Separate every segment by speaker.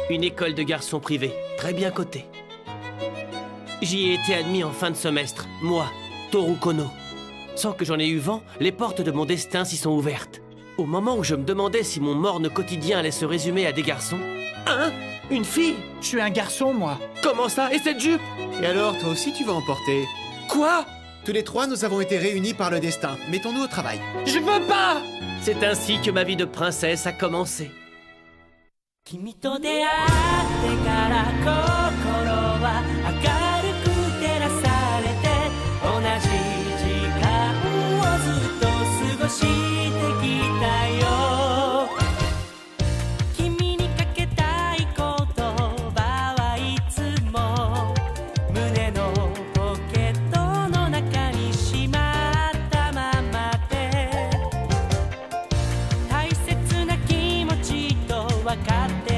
Speaker 1: Une école de garçons privée, très bien cotée. J'y ai été admis en fin de semestre, moi, Toru Kono. Sans que j'en ai eu vent, les portes de mon destin s'y sont ouvertes. Au moment où je me demandais si mon morne quotidien allait se résumer à des garçons... Hein? Une fille?
Speaker 2: Je suis un garçon, moi.
Speaker 1: Comment ça? Et cette jupe?
Speaker 3: Et alors, toi aussi, tu vas emporter.
Speaker 1: Quoi?
Speaker 3: Tous les trois, nous avons été réunis par le destin. Mettons-nous au travail.
Speaker 1: Je veux pas! C'est ainsi que ma vie de princesse a commencé.
Speaker 4: 君と出会ってから心は明るく照らされて同じ時間をずっと過ごしてきたよ君にかけたい言葉はいつも胸のポケットの中にしまったままで大切な気持ちと分かって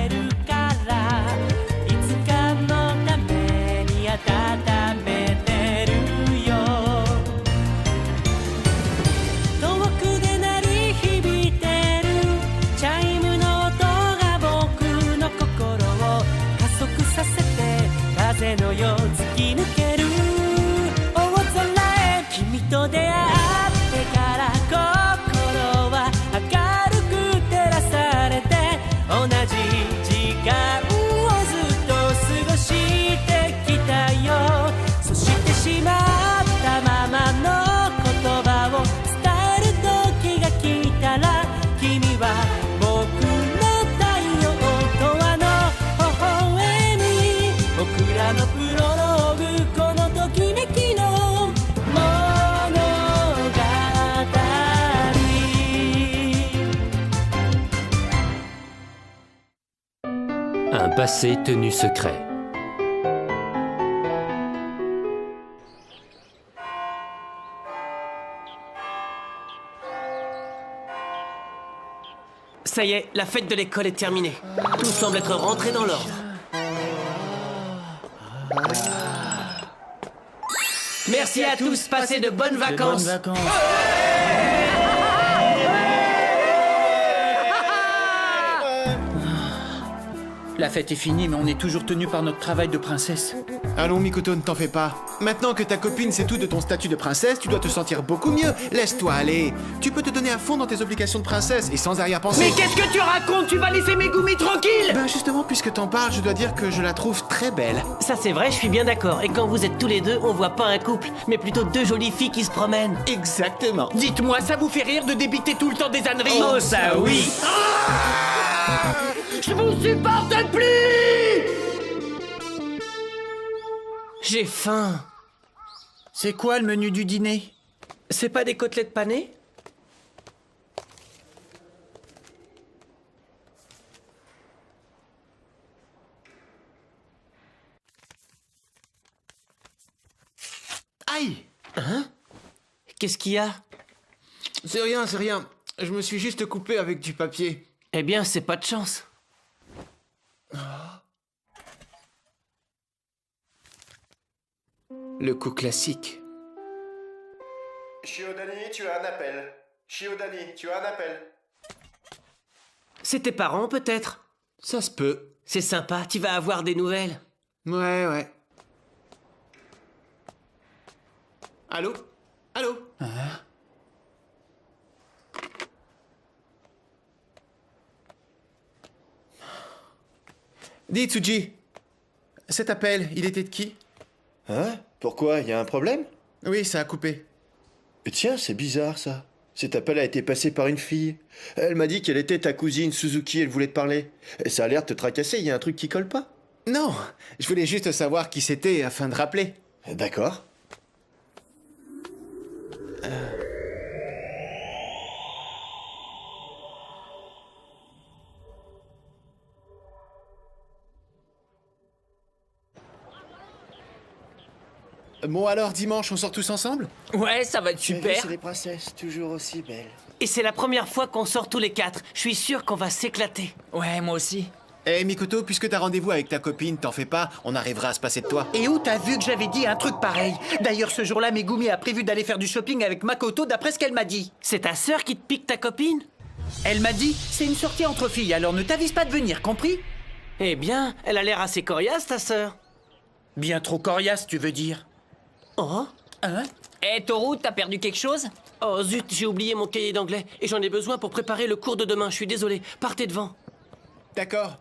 Speaker 4: 風のよう突き抜ける大空へ君と出会ってから心は明るく照らされて同じ時間をずっと過ごしてきたよそしてしまったままの言葉を伝える時が来たら君は僕の太陽とあの微笑み僕らのプロローグこのときめきの物語
Speaker 5: Un passé tenu secret.
Speaker 1: Ça y est, la fête de l'école est terminée. Tout semble être rentré dans l'ordre. Merci à tous, passez de bonnes vacances.
Speaker 2: Bonnes vacances. La fête est finie, mais on est toujours tenu par notre travail de princesse.
Speaker 3: Allons, Mikoto, ne t'en fais pas. Maintenant que ta copine sait tout de ton statut de princesse, tu dois te sentir beaucoup mieux. Laisse-toi aller. Tu peux te donner à fond dans tes obligations de princesse et sans arrière-pensée.
Speaker 1: Mais qu'est-ce que tu racontes? Tu vas laisser Megumi tranquille?
Speaker 3: Ben justement, puisque t'en parles, je dois dire que je la trouve très belle.
Speaker 1: Ça c'est vrai, je suis bien d'accord. Et quand vous êtes tous les deux, on voit pas un couple, mais plutôt deux jolies filles qui se promènent.
Speaker 3: Exactement.
Speaker 2: Dites-moi, ça vous fait rire de débiter tout le temps des âneries?
Speaker 1: Oh ça oui!
Speaker 2: Je vous supporte plus!
Speaker 1: J'ai faim.
Speaker 2: C'est quoi le menu du dîner?
Speaker 1: C'est pas des côtelettes panées?
Speaker 3: Aïe!
Speaker 1: Hein? Qu'est-ce qu'il y a?
Speaker 3: C'est rien, c'est rien. Je me suis juste coupé avec du papier.
Speaker 1: Eh bien, c'est pas de chance.
Speaker 3: Le coup classique.
Speaker 6: Shiodani, tu as un appel. Shiodani, tu as un appel.
Speaker 1: C'est tes parents, peut-être?
Speaker 3: Ça se peut.
Speaker 1: C'est sympa, tu vas avoir des nouvelles.
Speaker 3: Ouais. Allô? Allô? Dis, Tsuji. Cet appel, il était de qui?
Speaker 6: Hein? Pourquoi? Y a un problème?
Speaker 3: Oui, ça a coupé.
Speaker 6: Tiens, c'est bizarre ça. Cet appel a été passé par une fille. Elle m'a dit qu'elle était ta cousine Suzuki, elle voulait te parler. Et ça a l'air de te tracasser, y a un truc qui colle pas?
Speaker 3: Non, je voulais juste savoir qui c'était afin de rappeler.
Speaker 6: D'accord.
Speaker 3: Bon alors, dimanche, on sort tous ensemble?
Speaker 1: Ouais, ça va être super.
Speaker 6: C'est les princesses, toujours aussi belles.
Speaker 1: Et c'est la première fois qu'on sort tous les quatre. Je suis sûr qu'on va s'éclater.
Speaker 2: Ouais, moi aussi.
Speaker 3: Eh Mikoto, puisque t'as rendez-vous avec ta copine, t'en fais pas, on arrivera à se passer de toi.
Speaker 2: Et où t'as vu que j'avais dit un truc pareil? D'ailleurs, ce jour-là, Megumi a prévu d'aller faire du shopping avec Makoto d'après ce qu'elle m'a dit.
Speaker 1: C'est ta sœur qui te pique ta copine?
Speaker 2: Elle m'a dit, c'est une sortie entre filles, alors ne t'avise pas de venir, compris?
Speaker 1: Eh bien, elle a l'air assez coriace, ta sœur.
Speaker 2: Bien trop coriace, tu veux dire?
Speaker 1: Oh?
Speaker 2: Hein?
Speaker 7: Eh, Toru, t'as perdu quelque chose?
Speaker 1: Oh zut, j'ai oublié mon cahier d'anglais et j'en ai besoin pour préparer le cours de demain. Je suis désolé. Partez devant.
Speaker 3: D'accord.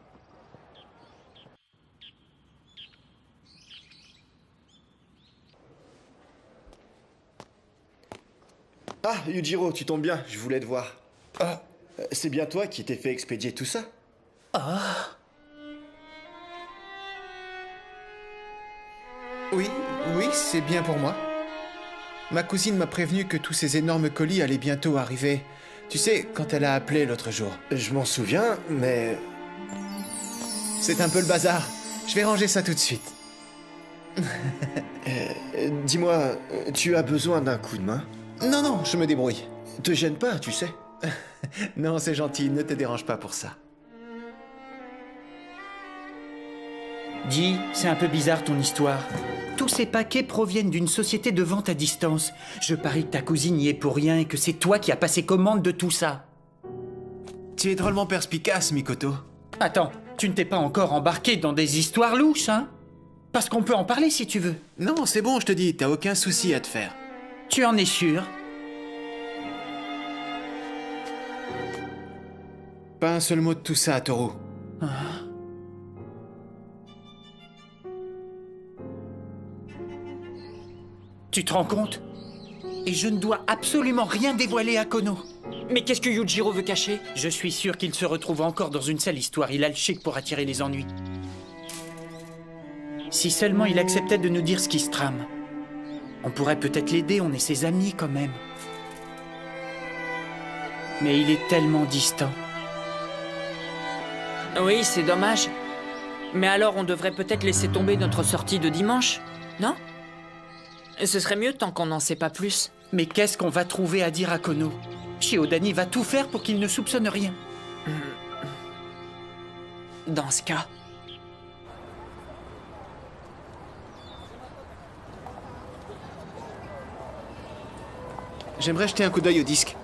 Speaker 6: Ah, Yujiro, tu tombes bien, je voulais te voir. Ah, c'est bien toi qui t'es fait expédier tout ça?
Speaker 3: Oui, oui, c'est bien pour moi. Ma cousine m'a prévenu que tous ces énormes colis allaient bientôt arriver. Tu sais, quand elle a appelé l'autre jour.
Speaker 6: Je m'en souviens, mais...
Speaker 3: C'est un peu le bazar. Je vais ranger ça tout de suite.
Speaker 6: Dis-moi, tu as besoin d'un coup de main?
Speaker 3: Non, non, je me débrouille.
Speaker 6: Te gêne pas, tu sais.
Speaker 3: Non, c'est gentil, ne te dérange pas pour ça.
Speaker 2: Dis, c'est un peu bizarre ton histoire. Tous ces paquets proviennent d'une société de vente à distance. Je parie que ta cousine y est pour rien et que c'est toi qui as passé commande de tout ça.
Speaker 3: Tu es drôlement perspicace, Mikoto.
Speaker 2: Attends, tu ne t'es pas encore embarqué dans des histoires louches, hein? Parce qu'on peut en parler si tu veux.
Speaker 3: Non, c'est bon, je te dis, t'as aucun souci à te faire.
Speaker 2: Tu en es sûr?
Speaker 3: Pas un seul mot de tout ça, Toru.
Speaker 2: Tu te rends compte? Et je ne dois absolument rien dévoiler à Kono.
Speaker 7: Mais qu'est-ce que Yujiro veut cacher?
Speaker 2: Je suis sûr qu'il se retrouve encore dans une sale histoire. Il a le chic pour attirer les ennuis. Si seulement il acceptait de nous dire ce qui se trame. On pourrait peut-être l'aider, on est ses amis quand même. Mais il est tellement distant.
Speaker 7: Oui, c'est dommage. Mais alors on devrait peut-être laisser tomber notre sortie de dimanche, non? Ce serait mieux tant qu'on n'en sait pas plus.
Speaker 2: Mais qu'est-ce qu'on va trouver à dire à Kono? Shiodani va tout faire pour qu'il ne soupçonne rien.
Speaker 7: Dans ce cas...
Speaker 3: J'aimerais jeter un coup d'œil au disque.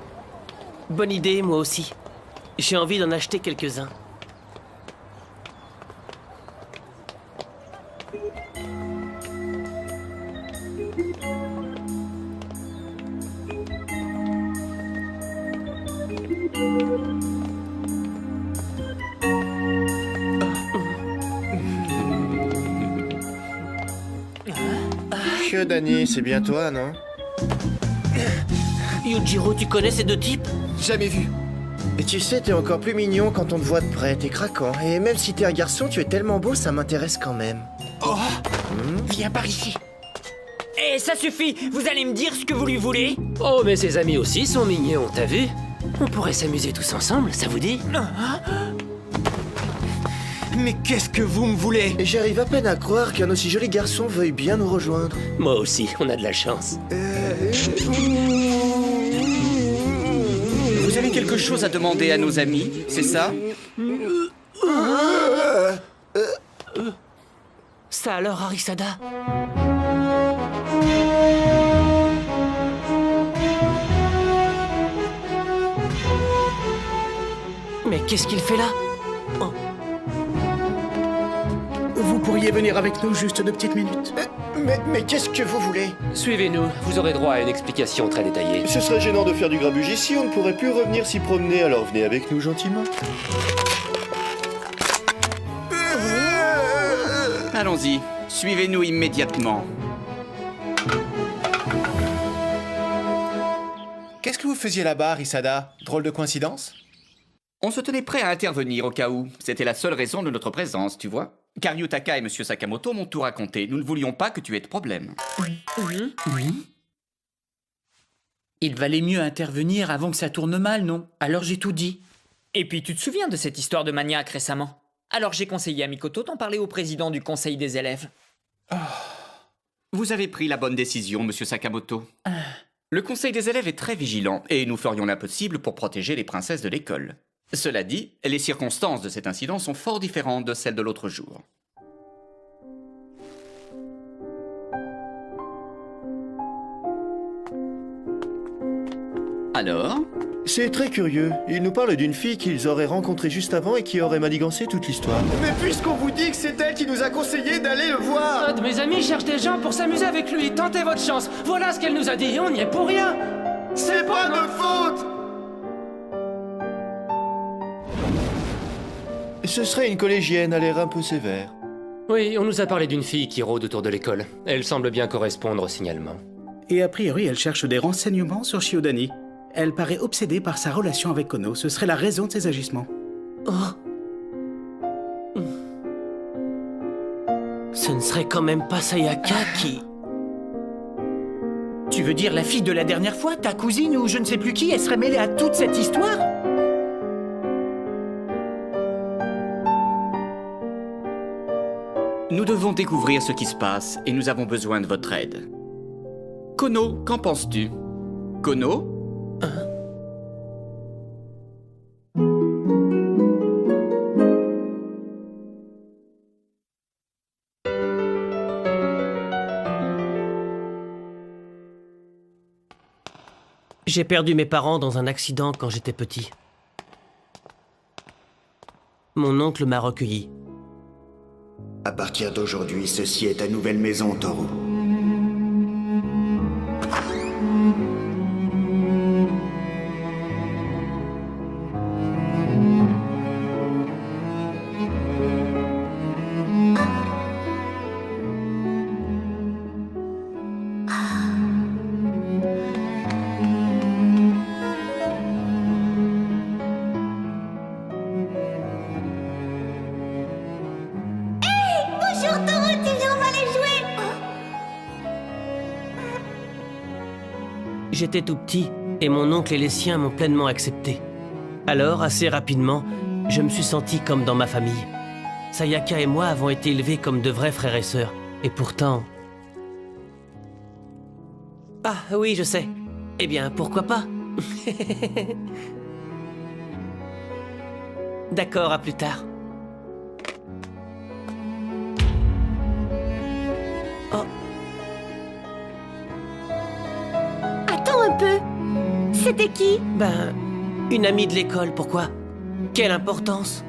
Speaker 1: Bonne idée, moi aussi. J'ai envie d'en acheter quelques-uns.
Speaker 6: Shiodani, c'est bien toi, non?
Speaker 1: Yujiro, tu connais ces deux types?
Speaker 3: Jamais vu.
Speaker 6: Et tu sais, t'es encore plus mignon quand on te voit de près, t'es craquant. Et même si t'es un garçon, tu es tellement beau, ça m'intéresse quand même.
Speaker 2: Viens par ici.
Speaker 7: Eh, ça suffit! Vous allez me dire ce que vous lui voulez?
Speaker 5: Oh, mais ses amis aussi sont mignons, t'as vu? On pourrait s'amuser tous ensemble, ça vous dit?
Speaker 3: Mais qu'est-ce que vous me voulez?
Speaker 6: Et j'arrive à peine à croire qu'un aussi joli garçon veuille bien nous rejoindre.
Speaker 5: Moi aussi, on a de la chance.
Speaker 8: Vous avez quelque chose à demander à nos amis, c'est ça?
Speaker 1: Ça alors, Arisada? Mais qu'est-ce qu'il fait là? Oh.
Speaker 2: Vous pourriez venir avec nous juste 2 petites minutes.
Speaker 6: Mais qu'est-ce que vous voulez?
Speaker 5: Suivez-nous, vous aurez droit à une explication très détaillée.
Speaker 6: Ce serait gênant de faire du grabuge ici, on ne pourrait plus revenir s'y promener, alors venez avec nous gentiment.
Speaker 8: Allons-y, suivez-nous immédiatement.
Speaker 3: Qu'est-ce que vous faisiez là-bas, Risada? Drôle de coïncidence?
Speaker 8: On se tenait prêt à intervenir au cas où. C'était la seule raison de notre présence, tu vois. Car Yutaka et Monsieur Sakamoto m'ont tout raconté. Nous ne voulions pas que tu aies de problème.
Speaker 2: Oui. Il valait mieux intervenir avant que ça tourne mal, non? Alors j'ai tout dit.
Speaker 7: Et puis tu te souviens de cette histoire de maniaque récemment? Alors j'ai conseillé à Mikoto d'en parler au président du conseil des élèves.
Speaker 8: Vous avez pris la bonne décision, Monsieur Sakamoto. Le conseil des élèves est très vigilant, et nous ferions l'impossible pour protéger les princesses de l'école. Cela dit, les circonstances de cet incident sont fort différentes de celles de l'autre jour. Alors,
Speaker 6: C'est très curieux. Ils nous parlent d'une fille qu'ils auraient rencontrée juste avant et qui aurait manigancé toute l'histoire. Mais puisqu'on vous dit que c'est elle qui nous a conseillé d'aller le voir...
Speaker 5: Un de mes amis cherche des gens pour s'amuser avec lui. Tentez votre chance. Voilà ce qu'elle nous a dit. On n'y est pour rien.
Speaker 6: C'est pas notre faute! Ce serait une collégienne à l'air un peu sévère.
Speaker 5: Oui, on nous a parlé d'une fille qui rôde autour de l'école. Elle semble bien correspondre au signalement.
Speaker 9: Et a priori, elle cherche des renseignements sur Shiodani. Elle paraît obsédée par sa relation avec Kono. Ce serait la raison de ses agissements.
Speaker 1: Ce ne serait quand même pas Sayaka qui...
Speaker 2: Tu veux dire la fille de la dernière fois, ta cousine ou je ne sais plus qui, elle serait mêlée à toute cette histoire?
Speaker 8: Nous devons découvrir ce qui se passe et nous avons besoin de votre aide. Kono, qu'en penses-tu? Kono?
Speaker 1: J'ai perdu mes parents dans un accident quand j'étais petit. Mon oncle m'a recueilli.
Speaker 10: À partir d'aujourd'hui, ceci est ta nouvelle maison, Toru.
Speaker 11: Bonjour Toru, tu viens, on va aller jouer.
Speaker 1: J'étais tout petit et mon oncle et les siens m'ont pleinement accepté. Alors, assez rapidement, je me suis senti comme dans ma famille. Sayaka et moi avons été élevés comme de vrais frères et sœurs. Et pourtant... Ah oui, je sais. Eh bien, pourquoi pas? D'accord, à plus tard. Oh,
Speaker 11: Attends un peu. C'était qui?
Speaker 1: ben... Une amie de l'école, pourquoi? Quelle importance?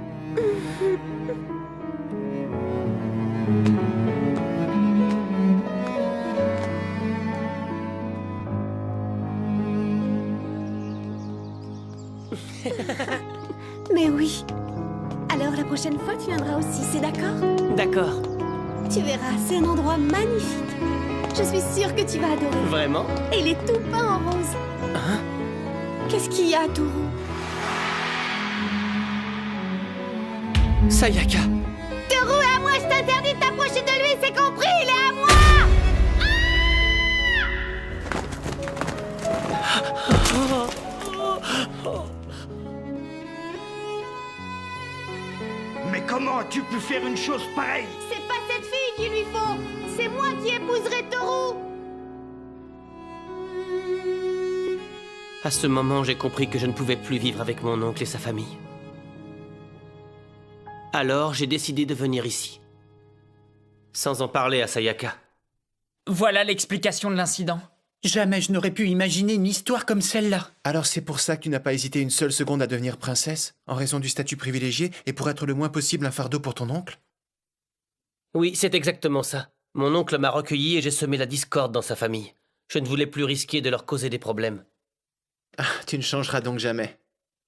Speaker 11: Mais oui. Alors la prochaine fois, tu viendras aussi, c'est d'accord?
Speaker 1: D'accord.
Speaker 11: Tu verras, c'est un endroit magnifique. Je suis sûre que tu vas adorer.
Speaker 1: Vraiment?
Speaker 11: Et il est tout peint en rose.
Speaker 1: Hein?
Speaker 11: Qu'est-ce qu'il y a, Toru?
Speaker 1: Sayaka!
Speaker 11: Toru est à moi, je t'interdis de t'approcher de lui, c'est compris, il est à moi!
Speaker 10: Mais comment as-tu pu faire une chose pareille?
Speaker 11: C'est pas cette fille qu'il lui faut! C'est moi qui épouserai Toru!
Speaker 1: À ce moment, j'ai compris que je ne pouvais plus vivre avec mon oncle et sa famille. Alors, j'ai décidé de venir ici. Sans en parler à Sayaka.
Speaker 7: Voilà l'explication de l'incident.
Speaker 2: Jamais je n'aurais pu imaginer une histoire comme celle-là.
Speaker 3: Alors c'est pour ça que tu n'as pas hésité une seule seconde à devenir princesse, en raison du statut privilégié et pour être le moins possible un fardeau pour ton oncle?
Speaker 1: Oui, c'est exactement ça. Mon oncle m'a recueilli et j'ai semé la discorde dans sa famille. Je ne voulais plus risquer de leur causer des problèmes.
Speaker 3: Ah, tu ne changeras donc jamais.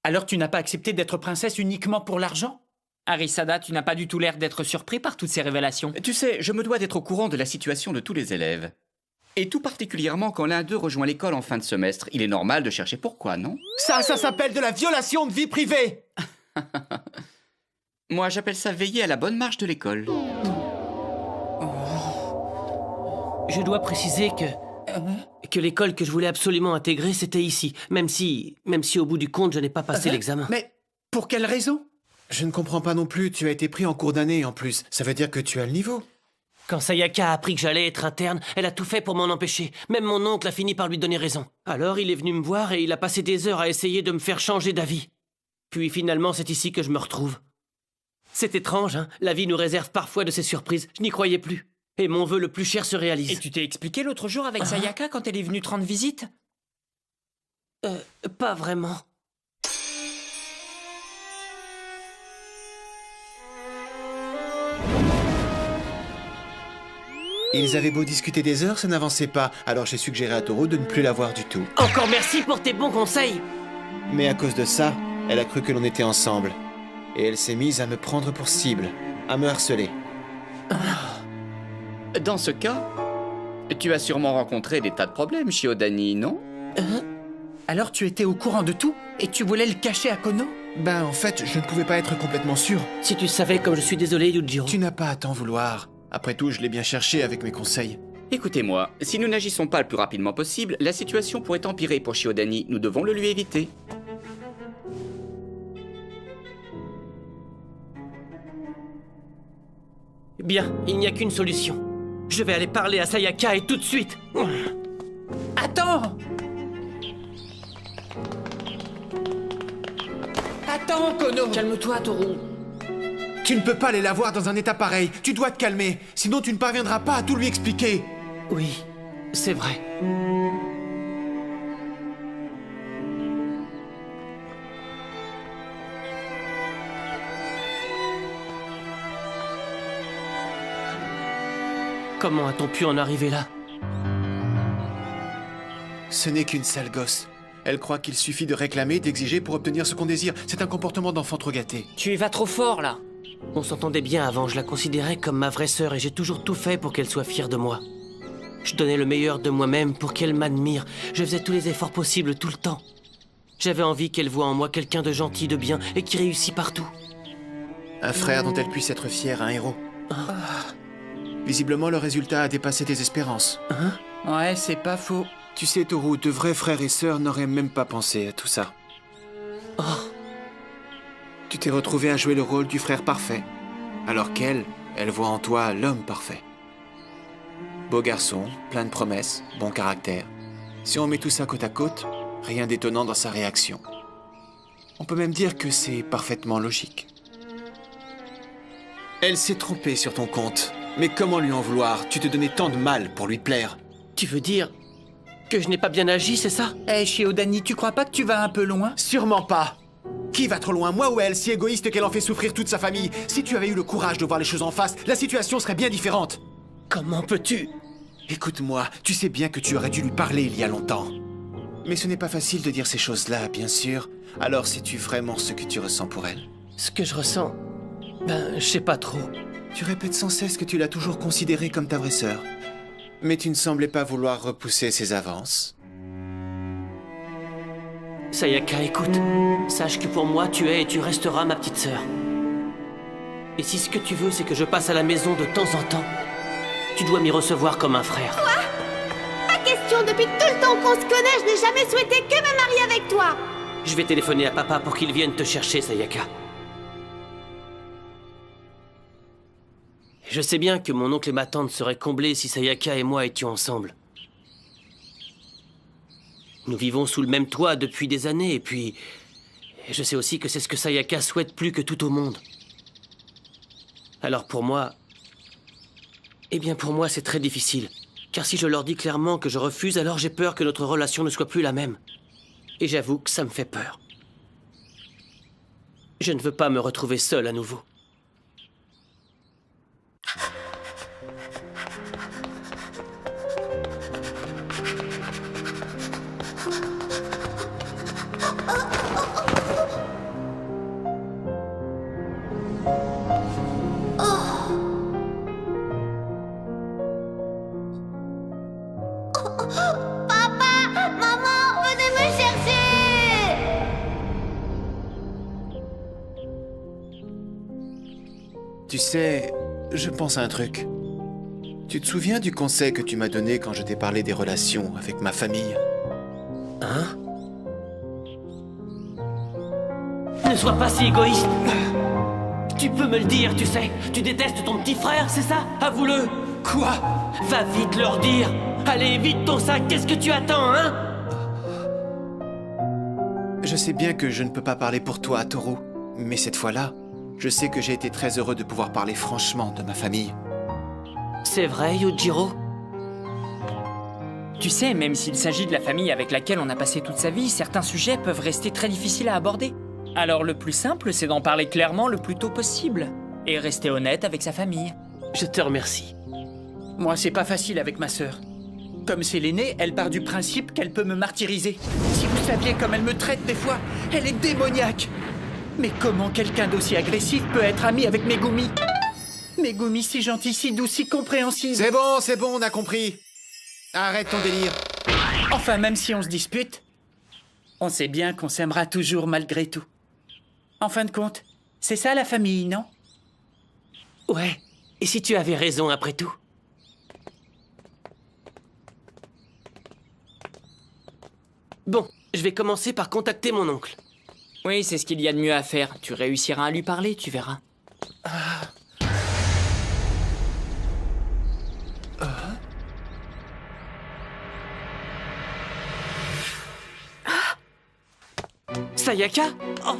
Speaker 2: Alors tu n'as pas accepté d'être princesse uniquement pour l'argent?
Speaker 7: Arisada, tu n'as pas du tout l'air d'être surpris par toutes ces révélations.
Speaker 8: Tu sais, je me dois d'être au courant de la situation de tous les élèves. Et tout particulièrement quand l'un d'eux rejoint l'école en fin de semestre. Il est normal de chercher pourquoi, non?
Speaker 3: Ça s'appelle de la violation de vie privée!
Speaker 8: Moi, j'appelle ça veiller à la bonne marche de l'école.
Speaker 1: Je dois préciser que l'école que je voulais absolument intégrer, c'était ici. Même si au bout du compte, je n'ai pas passé l'examen.
Speaker 2: Mais pour quelle raison?
Speaker 3: Je ne comprends pas non plus, tu as été pris en cours d'année en plus. Ça veut dire que tu as le niveau.
Speaker 1: Quand Sayaka a appris que j'allais être interne, elle a tout fait pour m'en empêcher. Même mon oncle a fini par lui donner raison. Alors il est venu me voir et il a passé des heures à essayer de me faire changer d'avis. Puis finalement, c'est ici que je me retrouve. C'est étrange, hein? La vie nous réserve parfois de ces surprises. Je n'y croyais plus. Et mon vœu le plus cher se réalise.
Speaker 7: Et tu t'es expliqué l'autre jour avec Sayaka quand elle est venue te rendre visite?
Speaker 1: Pas vraiment.
Speaker 3: Ils avaient beau discuter des heures, ça n'avançait pas, alors j'ai suggéré à Toru de ne plus la voir du tout.
Speaker 1: Encore merci pour tes bons conseils.
Speaker 3: Mais à cause de ça, elle a cru que l'on était ensemble. Et elle s'est mise à me prendre pour cible, à me harceler.
Speaker 8: Dans ce cas, tu as sûrement rencontré des tas de problèmes, Shiodani, non?
Speaker 2: Alors tu étais au courant de tout et tu voulais le cacher à Kono?
Speaker 3: Ben, en fait, je ne pouvais pas être complètement sûr.
Speaker 1: Si tu savais comme je suis désolé, Yujiro.
Speaker 3: Tu n'as pas à t'en vouloir. Après tout, je l'ai bien cherché avec mes conseils.
Speaker 8: Écoutez-moi, si nous n'agissons pas le plus rapidement possible, la situation pourrait empirer pour Shiodani. Nous devons le lui éviter.
Speaker 1: Bien, il n'y a qu'une solution. Je vais aller parler à Sayaka et tout de suite.
Speaker 2: Attends! Attends, Kono!
Speaker 7: Calme-toi, Toru.
Speaker 3: Tu ne peux pas aller la voir dans un état pareil. Tu dois te calmer. Sinon, tu ne parviendras pas à tout lui expliquer.
Speaker 1: Oui, c'est vrai. Comment a-t-on pu en arriver là?
Speaker 3: Ce n'est qu'une sale gosse. Elle croit qu'il suffit de réclamer, d'exiger pour obtenir ce qu'on désire. C'est un comportement d'enfant trop gâté.
Speaker 7: Tu y vas trop fort, là.
Speaker 1: On s'entendait bien avant, je la considérais comme ma vraie sœur et j'ai toujours tout fait pour qu'elle soit fière de moi. Je donnais le meilleur de moi-même pour qu'elle m'admire. Je faisais tous les efforts possibles tout le temps. J'avais envie qu'elle voie en moi quelqu'un de gentil, de bien et qui réussit partout.
Speaker 3: Un frère dont elle puisse être fière, un héros. Visiblement, le résultat a dépassé tes espérances.
Speaker 2: Ouais, c'est pas faux.
Speaker 3: Tu sais, Toru, de vrais frères et sœurs n'auraient même pas pensé à tout ça. Tu t'es retrouvé à jouer le rôle du frère parfait, alors qu'elle, elle voit en toi l'homme parfait. Beau garçon, plein de promesses, bon caractère. Si on met tout ça côte à côte, rien d'étonnant dans sa réaction. On peut même dire que c'est parfaitement logique. Elle s'est trompée sur ton compte. Mais comment lui en vouloir? Tu te donnais tant de mal pour lui plaire.
Speaker 1: Tu veux dire que je n'ai pas bien agi, c'est ça?
Speaker 2: Shiodani, tu crois pas que tu vas un peu loin?
Speaker 3: Sûrement pas. Qui va trop loin, moi ou elle, si égoïste qu'elle en fait souffrir toute sa famille? Si tu avais eu le courage de voir les choses en face, la situation serait bien différente.
Speaker 1: Comment peux-tu?
Speaker 3: Écoute-moi, tu sais bien que tu aurais dû lui parler il y a longtemps. Mais ce n'est pas facile de dire ces choses-là, bien sûr. Alors sais-tu vraiment ce que tu ressens pour elle?
Speaker 1: Ce que je ressens... Ben, je sais pas trop.
Speaker 3: Tu répètes sans cesse que tu l'as toujours considérée comme ta vraie sœur. Mais tu ne semblais pas vouloir repousser ses avances.
Speaker 1: Sayaka, écoute. Sache que pour moi, tu es et tu resteras ma petite sœur. Et si ce que tu veux, c'est que je passe à la maison de temps en temps, tu dois m'y recevoir comme un frère.
Speaker 11: Quoi? Pas question, depuis tout le temps qu'on se connaît, je n'ai jamais souhaité que me marier avec toi.
Speaker 1: Je vais téléphoner à papa pour qu'il vienne te chercher, Sayaka. Je sais bien que mon oncle et ma tante seraient comblés si Sayaka et moi étions ensemble. Nous vivons sous le même toit depuis des années, et puis... je sais aussi que c'est ce que Sayaka souhaite plus que tout au monde. Alors pour moi... eh bien pour moi c'est très difficile. Car si je leur dis clairement que je refuse, alors j'ai peur que notre relation ne soit plus la même. Et j'avoue que ça me fait peur. Je ne veux pas me retrouver seul à nouveau.
Speaker 3: Tu sais, je pense à un truc. Tu te souviens du conseil que tu m'as donné quand je t'ai parlé des relations avec ma famille?
Speaker 1: Hein? Ne sois pas si égoïste. Tu peux me le dire, tu sais. Tu détestes ton petit frère, c'est ça? Avoue-le.
Speaker 3: Quoi?
Speaker 1: Va vite leur dire. Allez, vite ton sac, qu'est-ce que tu attends, hein?
Speaker 3: Je sais bien que je ne peux pas parler pour toi, Toru. Mais cette fois-là, je sais que j'ai été très heureux de pouvoir parler franchement de ma famille.
Speaker 1: C'est vrai, Yujiro?
Speaker 7: Tu sais, même s'il s'agit de la famille avec laquelle on a passé toute sa vie, certains sujets peuvent rester très difficiles à aborder. Alors le plus simple, c'est d'en parler clairement le plus tôt possible. Et rester honnête avec sa famille.
Speaker 1: Je te remercie.
Speaker 2: Moi, c'est pas facile avec ma sœur. Comme c'est l'aînée, elle part du principe qu'elle peut me martyriser. Si vous saviez comme elle me traite des fois, elle est démoniaque. Mais comment quelqu'un d'aussi agressif peut être ami avec Megumi? Megumi si gentille, si douce, si compréhensive.
Speaker 3: C'est bon, on a compris. Arrête ton délire.
Speaker 2: Enfin, même si on se dispute, on sait bien qu'on s'aimera toujours malgré tout. En fin de compte, c'est ça la famille, non?
Speaker 1: Ouais, et si tu avais raison après tout? Bon, je vais commencer par contacter mon oncle.
Speaker 7: Oui, c'est ce qu'il y a de mieux à faire. Tu réussiras à lui parler, tu verras.
Speaker 1: Sayaka? Oh.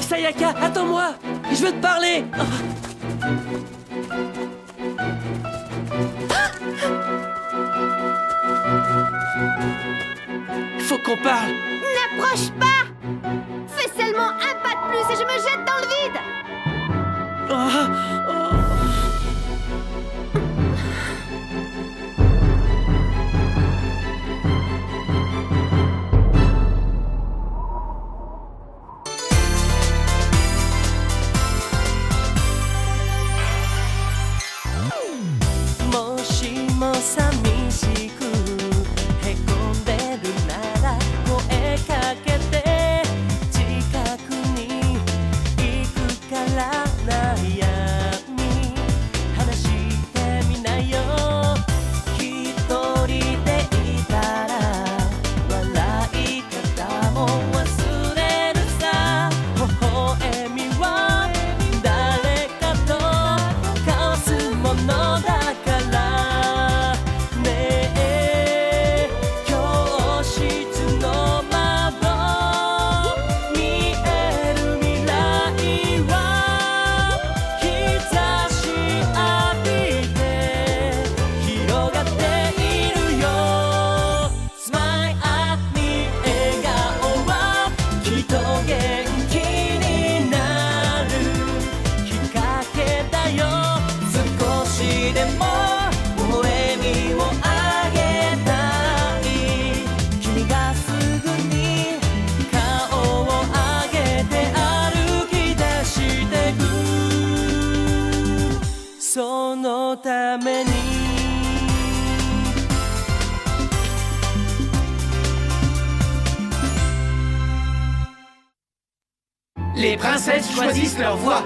Speaker 1: Sayaka, attends-moi! Je veux te parler! Faut qu'on parle!
Speaker 11: N'approche pas! Fais seulement un pas de plus et je me jette dans le vide!
Speaker 2: Les princesses choisissent leur voie.